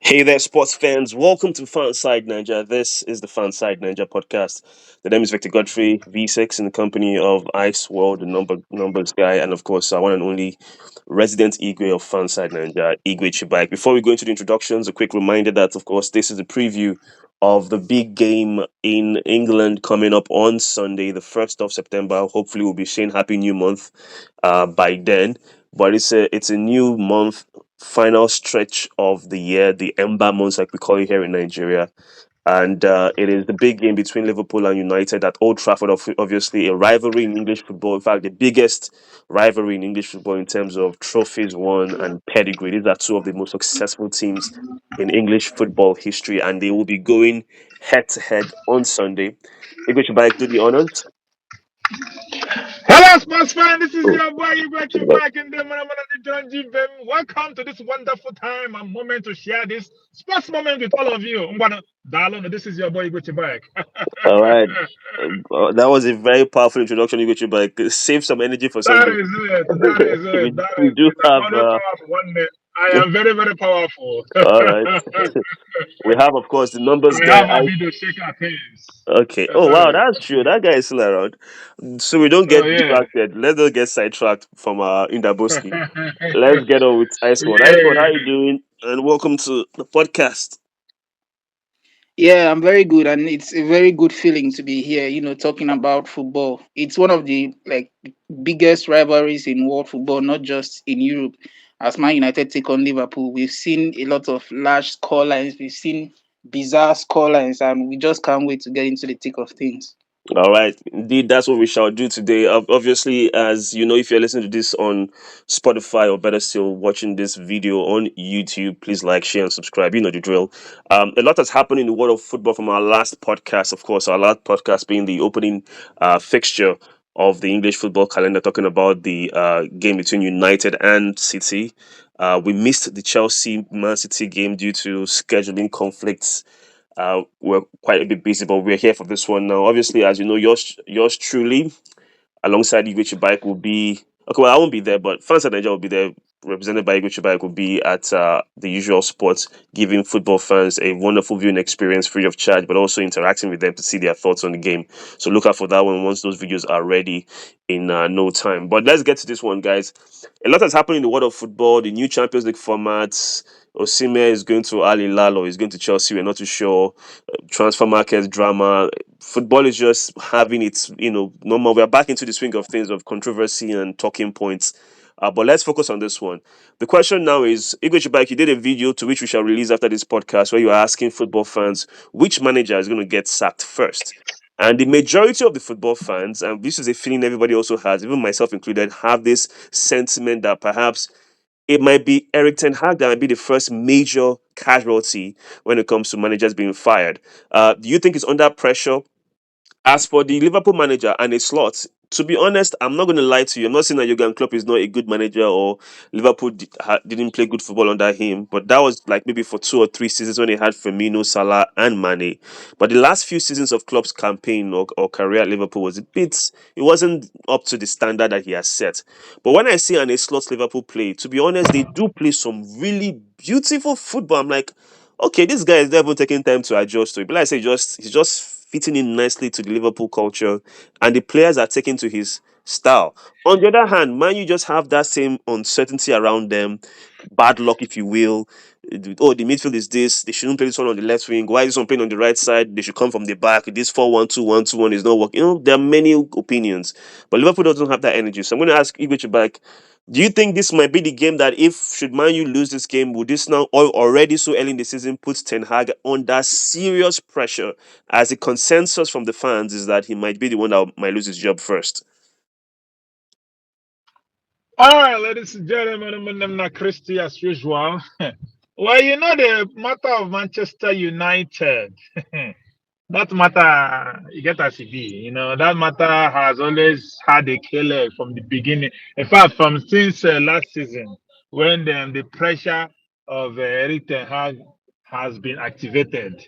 Hey there, sports fans. Welcome to Fanside Naija. This is the Fanside Naija podcast. The name is Victor Godfrey, V6, in the company of Ice World, the numbers guy, and of course, our one and only resident Igwe of Fanside Naija, Igwe Chibike. Before we go into the introductions, a quick reminder that, of course, this is a preview of the big game in England coming up on Sunday, the 1st of September. Hopefully, we'll be saying Happy New Month by then. But it's a new month, final stretch of the year, the Ember months, like we call it here in Nigeria. And it is the big game between Liverpool and United at Old Trafford, obviously a rivalry in English football. In fact, the biggest rivalry in English football in terms of trophies won and pedigree. These are two of the most successful teams in English football history, and they will be going head to head on Sunday. Igwe Chubaik, do the honors. Hello, sports fan. This is Oh, your boy. You got you back in the John G. Welcome to this wonderful time and moment to share this sports moment with all of you. This is your boy. You got you back. all right. That was a very powerful introduction, Igwe Chubaik. Save some energy for That Sunday. is it. That is it. That We is do it. I'm have only powerful one day. I am very, very powerful. all right. We have, of course, the numbers I guy. have a video shaker things. Okay. Oh wow, Uh-huh. that's true. That guy is still around. So we don't Oh get yeah. distracted. Let's not get sidetracked from Indaboski. Let's get on with Ice World. Ice World, how you Yeah. doing? And welcome to the podcast. Yeah, I'm very good, and it's a very good feeling to be here. Talking about football. It's one of the biggest rivalries in world football, not just in Europe. As Man United take on Liverpool, we've seen a lot of large scorelines. We've seen bizarre scorelines, and we just can't wait to get into the thick of things. All right, indeed, that's what we shall do today. Obviously, as you know, if you're listening to this on Spotify or better still, watching this video on YouTube, please like, share, and subscribe. You know the drill. A lot has happened in the world of football from our last podcast. Of course, our last podcast being the opening fixture of the English football calendar, talking about the game between United and City. We missed the Chelsea Man City game due to scheduling conflicts. We're quite a bit busy, but we're here for this one now. Obviously, as you know, yours truly, alongside Igwe Bike will be okay. Well, I won't be there, but Fanside Nigeria will be there, represented by Igwe Bike. Will be at the usual spots, giving football fans a wonderful viewing experience free of charge, but also interacting with them to see their thoughts on the game. So look out for that one once those videos are ready in no time. But let's get to this one, guys. A lot has happened in the world of football. The new Champions League formats. Osimhen is going to Al Hilal or is going to Chelsea. We're not too sure. Transfer market drama. Football is just having its, normal. We're back into the swing of things of controversy and talking points. But let's focus on this one. The question now is, Igwe Chibak, you did a video to which we shall release after this podcast where you are asking football fans which manager is going to get sacked first. And the majority of the football fans, and this is a feeling everybody also has, even myself included, have this sentiment that perhaps it might be Eric Ten Hag that might be the first major casualty when it comes to managers being fired. Do you think it's under pressure? As for the Liverpool manager and a slot, to be honest, I'm not going to lie to you. I'm not saying that Jurgen Klopp is not a good manager or Liverpool didn't play good football under him, but that was like maybe for 2 or 3 seasons when they had Firmino, Salah, and Mane. But the last few seasons of Klopp's campaign or career at Liverpool was it wasn't up to the standard that he has set. But when I see a slot Liverpool play, to be honest, they do play some really beautiful football. I'm like, okay, this guy is never taking time to adjust to it. But like I say, he's just fitting in nicely to the Liverpool culture, and the players are taking to his style. On the other hand, Man, you just have that same uncertainty around them, bad luck, if you will. Oh, the midfield is this. They shouldn't play this one on the left wing. Why is this one playing on the right side? They should come from the back. This 4-1-2-1-2-1 is not working. There are many opinions, but Liverpool doesn't have that energy. So I'm going to ask Igwe back. Do you think this might be the game that if should Man U lose this game, would this now already so early in the season put Ten Hag under serious pressure? As a consensus from the fans is that he might be the one that might lose his job first. All right, ladies and gentlemen, I'm not Christy as usual. Well, you know the matter of Manchester United. That matter, you get as it be. That matter has always had a killer from the beginning. In fact, from since last season, when the pressure of Eric Ten Hag has been activated,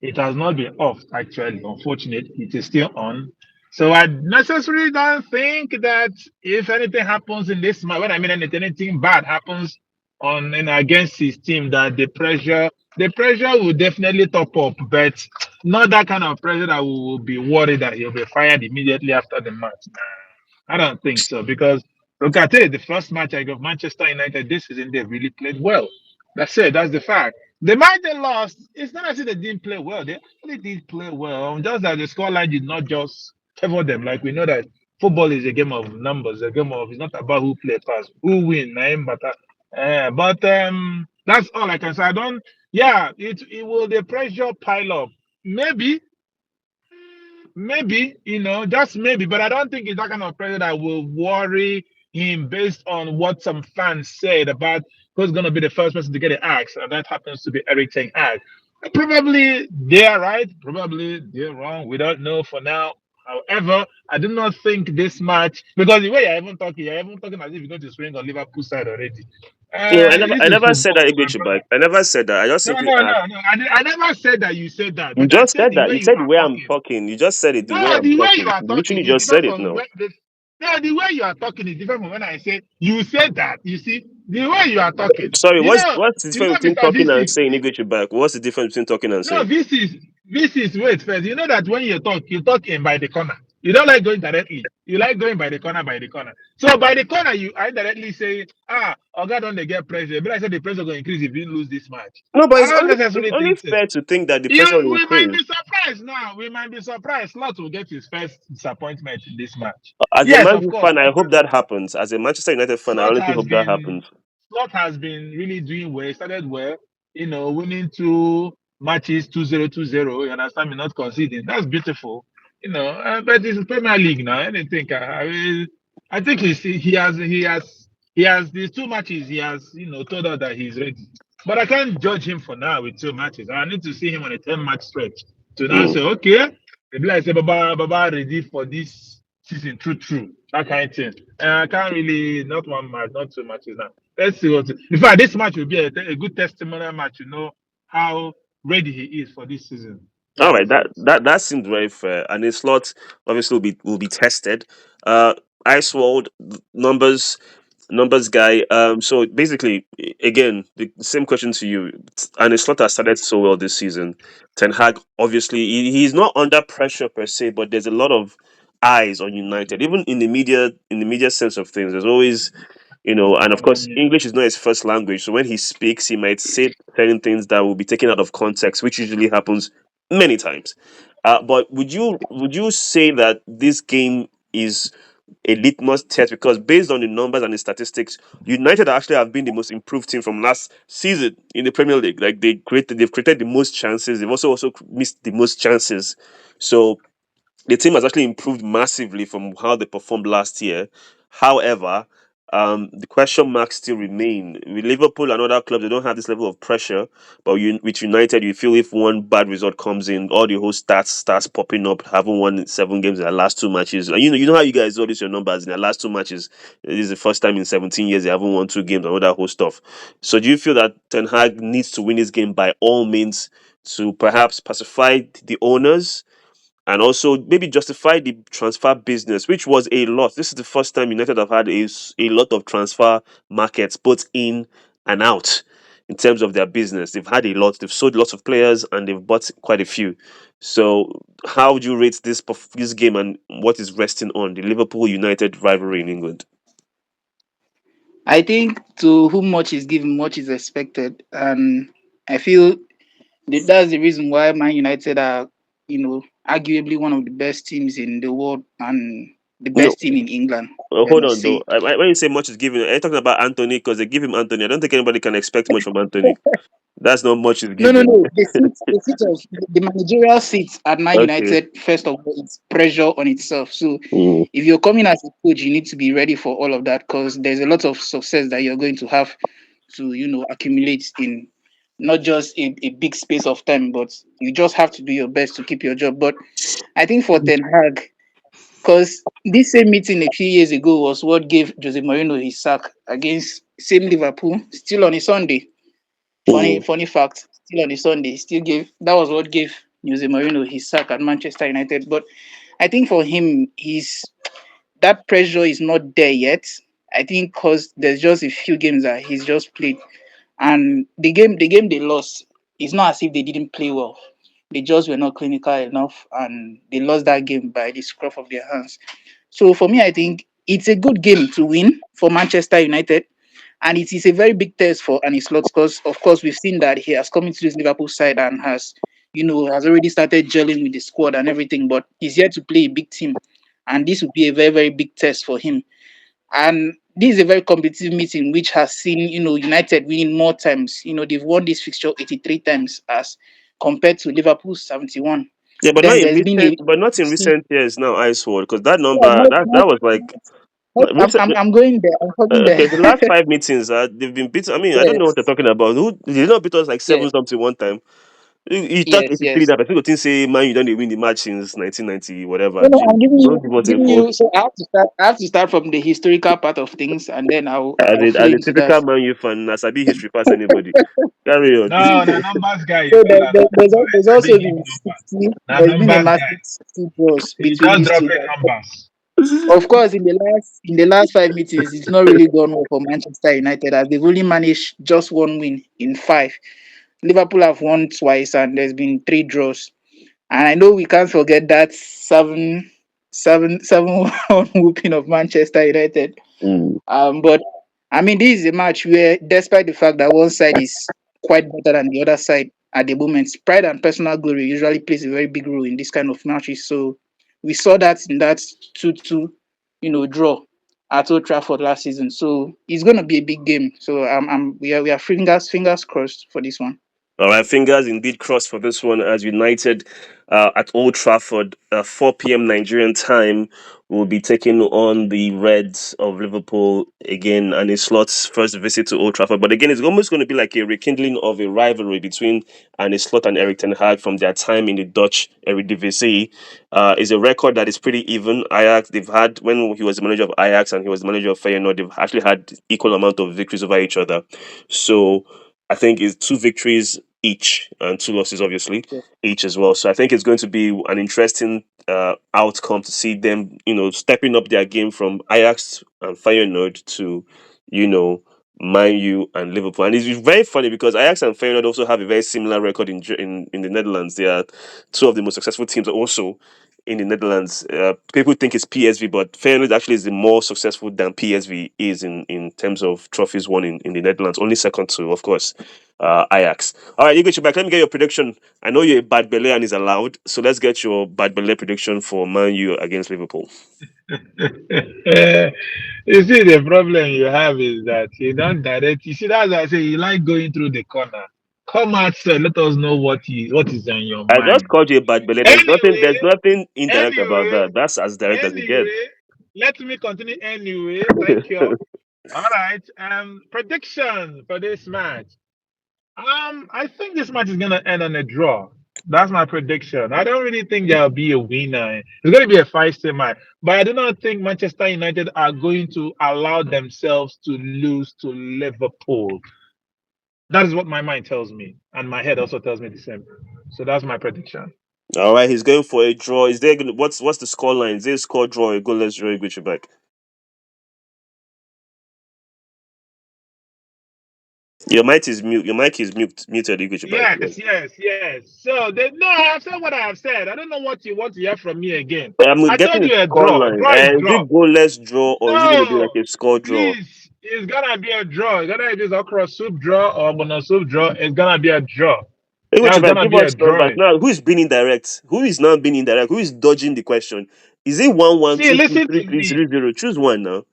it has not been off. Actually, unfortunately, it is still on. So I necessarily don't think that if anything happens in this match, when I mean anything bad happens on and against his team that the pressure will definitely top up, but not that kind of pressure that we will be worried that he'll be fired immediately after the match. Nah, I don't think so because look at it, the first match I got Manchester United this season they really played well. That's it. That's the fact. The match they lost, it's not as if they didn't play well. They actually did play well. Just that the scoreline did not just favor them. Like we know that football is a game of numbers, a game of it's not about who play pass, who win, but that's all I can say. I don't. Yeah, it will the pressure pile up. Maybe, maybe just maybe, but I don't think it's that kind of pressure that will worry him based on what some fans said about who's going to be the first person to get the axe, and that happens to be Eric Ten Hag. Probably they're right, probably they're wrong. We don't know for now. However, I do not think this match because the way you're even talking as if you're going to swing on Liverpool side already. I This is never said football, that my English brother. back. I never said that. I just No, simply no, asked. no, no. I never said that you said that, You but I just said said the that. way You you said the are way I'm talking. talking. You just said it the way No, I'm the way you talking. are You talking literally is just said different it from now. no, the way you are talking is different from when I say you said that. You see, the way you are talking. Sorry, You know, what's the you know, difference between Mr. talking and VC. saying English back? What's the difference between talking and No, saying? this is wait first. You know that when you talk in by the corner. You don't like going directly. You like going by the corner, by the corner. So by the corner, you I directly say, Oga don't they get pressure. But I said the pressure going to increase if you lose this match. No, but I it's don't it's necessarily only think so. fair to think that the You, pressure will we might increase. be surprised now. We might be surprised. Slot will get his first disappointment in this match. As a Yes, Man of U course. fan, I hope that happens. As a Manchester United fan, I Slot honestly has hope that been happens. Slot has been really doing well. He started well, winning two matches 2-0, 2-0. You understand me? Not conceding. That's beautiful. But it's Premier League now. I don't think I think he has these two matches. He has told us that he's ready. But I can't judge him for now with two matches. I need to see him on a 10-match stretch to now Mm. say, okay, maybe I say Baba ready for this season. True. That kind of thing. I can't really not one match, not two matches now. Let's see what. In fact, this match will be a good testimonial match. How ready he is for this season. All That's right, just it. that seems very fair, and his slot obviously will be tested. Ice World numbers guy. So basically, again, the same question to you. And his slot has started so well this season. Ten Hag, obviously, he's not under pressure per se, but there's a lot of eyes on United, even in the media sense of things. There's always and of course, Mm. English is not his first language. So when he speaks, he might say certain things that will be taken out of context, which usually happens many times. But would you say that this game is a litmus test because based on the numbers and the statistics, United actually have been the most improved team from last season in the Premier League. Like they've created the most chances. They've also missed the most chances. So the team has actually improved massively from how they performed last year. However, the question marks still remain. With Liverpool and other clubs, they don't have this level of pressure. But with United, you feel if one bad result comes in, all the whole stats starts popping up. Haven't won 7 games in the last two matches. And you know how you guys do all these your numbers in the last two matches. This is the first time in 17 years they haven't won 2 games and all that whole stuff. So do you feel that Ten Hag needs to win this game by all means to perhaps pacify the owners? And also maybe justify the transfer business, which was a lot. This is the first time United have had a lot of transfer markets, both in and out, in terms of their business. They've had a lot. They've sold lots of players and they've bought quite a few. So, how would you rate this game and what is resting on the Liverpool United rivalry in England? I think to whom much is given, much is expected, and I feel that's the reason why Man United are, arguably one of the best teams in the world and the No, best team in England. I hold must on though. say. When you say much is given, are you talking about Anthony? Because they give him Anthony. I don't think anybody can expect much from Anthony. That's not much is No, no, given. no. The seat of the managerial seat at Man Okay. United. First of all, it's pressure on itself. So, Mm. if you're coming as a coach, you need to be ready for all of that because there's a lot of success that you're going to have to, accumulate in not just a big space of time, but you just have to do your best to keep your job. But I think for Ten Hag, because this same meeting a few years ago was what gave Jose Mourinho his sack against same Liverpool, still on a Sunday. Funny, Mm. funny fact. Still on the Sunday, still gave that was what gave Jose Mourinho his sack at Manchester United. But I think for him, that pressure is not there yet. I think because there's just a few games that he's just played, and the game they lost, it's not as if they didn't play well. They just were not clinical enough, and they lost that game by the scruff of their hands. So for me, I think it's a good game to win for Manchester United, and it is a very big test for Arne Slot because, of course, we've seen that he has come into this Liverpool side and has already started gelling with the squad and everything, but he's yet to play a big team, and this will be a very very big test for him. And this is a very competitive meeting which has seen, United winning more times. They've won this fixture 83 times as compared to Liverpool 71. Yeah, but not Then in there's been a recent, but not in see, recent years now. Ice World, because that yeah, number that was like recent. I'm going there. I'm coming there. Okay, the last five meetings, they've been beaten. I mean, I don't know what they're Yes, talking about. Who did they not beat us like yes, seven something one time? You talk yes, 83 yes. that I think you think say man you don't dey win the match since 1990 whatever. No, no, Gee, I'm giving don't you, give I'm us a giving false you. So I have to start from the historical part of things, and then I'll flow as a into that. typical Man U fan, as I be history pass anybody. Carry on. No, na numbers guy, you So fella. there's I also big give been number. 60. Na There's been a numbers guy. massive 60 draws He between just these two. dropping numbers. Of course, in the last 5 meetings, it's not really gone well for Manchester United as they've only managed just one win in five. Liverpool have won twice, and there's been three draws. And I know we can't forget that 7-1 whooping of Manchester United. Mm. But I mean, this is a match where, despite the fact that one side is quite better than the other side at the moment, pride and personal glory usually plays a very big role in this kind of matches. So we saw that in that 2-2, draw at Old Trafford last season. So it's going to be a big game. So we are fingers crossed for this one. All right, fingers indeed crossed for this one as United at Old Trafford, 4 p.m. Nigerian time, will be taking on the Reds of Liverpool again, and it's Slot's first visit to Old Trafford. But again, it's almost going to be like a rekindling of a rivalry between Arne Slot and Erik ten Hag from their time in the Dutch Eredivisie. It's a record that is pretty even. Ajax, they've had, when he was the manager of Ajax and he was the manager of Feyenoord, they've actually had equal amount of victories over each other. So I think it's two victories each and two losses, obviously, Yeah. each as well. So I think it's going to be an interesting outcome to see them, stepping up their game from Ajax and Feyenoord to, you know, Man U and Liverpool. And it's very funny because Ajax and Feyenoord also have a very similar record in the Netherlands. They are two of the most successful teams also in the Netherlands. People think it's PSV, but Feyenoord actually is the more successful than PSV is in terms of trophies won in the Netherlands. Only second to, of course, Ajax. All right, you get you back. Let me get your prediction. I know you're a bad belly and is allowed, so let's get your bad belly prediction for Man U against Liverpool. You see, the problem you have is that you don't direct. You see, that's why I say you like going through the corner. Come out, sir. Let us know what is on your I just mind. called you a bad belly. There's nothing. Anyway, There's nothing indirect about anyway, that. That's as direct as it gets. anyway, let me continue. Anyway, thank you. All right. Prediction for this match. I think this match is gonna end on a draw. That's my prediction. I don't really think there'll be a winner. It's gonna be a feisty match, but I do not think Manchester United are going to allow themselves to lose to Liverpool. That is what my mind tells me, and my head also tells me the same. So that's my prediction. All right, he's going for a draw. Is there what's the score line? Is there a score draw? A goalless draw? You get you back. Your mic is mute. Your mic is muted. You get you back. Yes, yes, yes. So no, I've said what I have said. I don't know what you want to hear from me again. I'm I getting told a you a score draw. line. Draw is Is draw. it goalless draw or is it going to be like No, a score draw? please. It's gonna be a draw. It's gonna be this okra soup draw or mono soup draw. It's gonna be a draw. You get Yeah, you it's back. gonna Give be a us numbers drawing. now. Who is being indirect? Who is now being indirect? Who is dodging the question? Is it 1-1, See, 2-2, listen to 3-3, me. 0-0? Choose one now.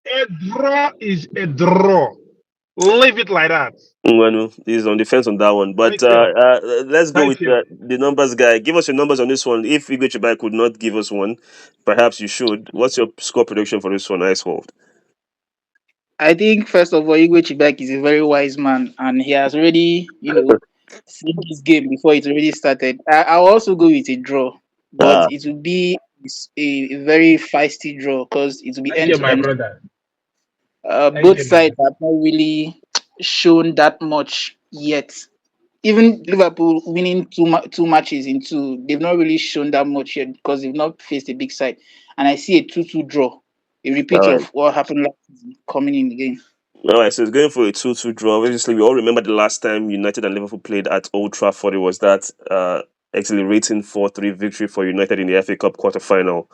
A draw is a draw. Leave it like that. Well, no, he's on the fence on that one. But Thank you. let's go with Thank you. the numbers guy. Give us your numbers on this one. If Igwe could not give us one, perhaps you should. What's your score prediction for this one, Icehold? I think first of all, Igwe Chibak is a very wise man, and he has already, seen this game before it already started. I'll also go with a draw, but Ah, it will be a very feisty draw because it will be Thank end you, to my end. brother. Thank Both you, my sides have not really shown that much yet. Even Liverpool winning two matches in two, they've not really shown that much yet because they've not faced a big side. And I see a 2-2 draw. a All repeat right. of what happened last season coming in again. All right, so it's going for a 2-2 draw. Obviously, we all remember the last time United and Liverpool played at Old Trafford. It was that exhilarating 4-3 victory for United in the FA Cup quarter-final,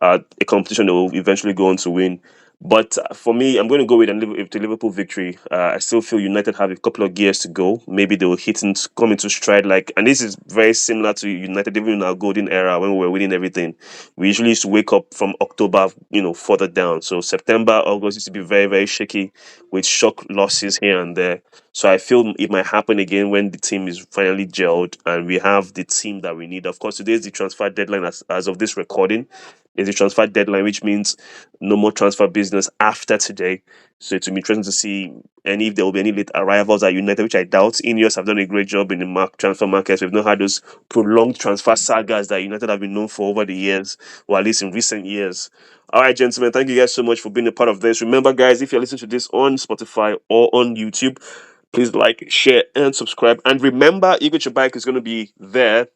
a competition they will eventually go on to win. But for me, I'm going to go with the Liverpool victory. I still feel United have a couple of gears to go. Maybe they will hit and come into stride. And this is very similar to United, even in our golden era when we were winning everything. We usually used to wake up from October, further down. So September, August used to be very, very shaky with shock losses here and there. So I feel it might happen again when the team is finally gelled and we have the team that we need. Of course, today is the transfer deadline as of this recording. Is the transfer deadline, which means no more transfer business after today. So it will be interesting to see any if there will be any late arrivals at United, which I doubt. Ineos have done a great job in the transfer markets. We've not had those prolonged transfer sagas that United have been known for over the years, or at least in recent years. All right, gentlemen, thank you guys so much for being a part of this. Remember, guys, if you're listening to this on Spotify or on YouTube, please like, share, and subscribe. And remember, Eagle Your Bike is going to be there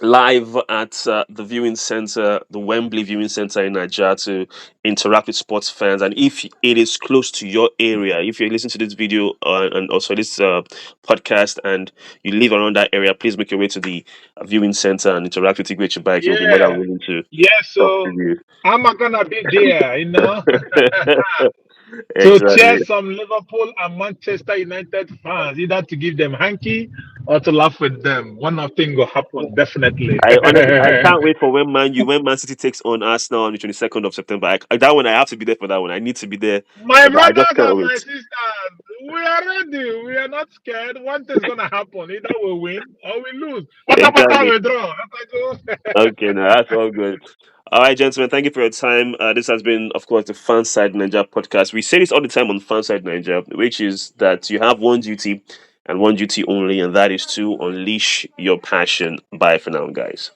live at the viewing center, the Wembley viewing center in Naija, to interact with sports fans. And if it is close to your area, if you're listening to this video and also this podcast, and you live around that area, please make your way to the viewing center and interact with Igwe Bike. You'll be more than Yeah. willing to Yeah, talk to so you. I'm not gonna be there, to Exactly. cheer some Liverpool and Manchester United fans, either to give them hanky or to laugh with them. One of things will happen, definitely. I honestly, I can't wait for when Man City takes on Arsenal on the 22nd of September. That one, I have to be there for that one. I need to be there My for that. I brothers just can't and wait. my sisters, we are ready. We are not scared. One thing's gonna happen. Either we win or we lose. Pata pata Exactly. we draw. That's like, Okay, now that's all good. All right, gentlemen, thank you for your time. This has been, of course, the Fanside Ninja podcast. We say this all the time on Fanside Ninja, which is that you have one duty and one duty only, and that is to unleash your passion. Bye for now, guys.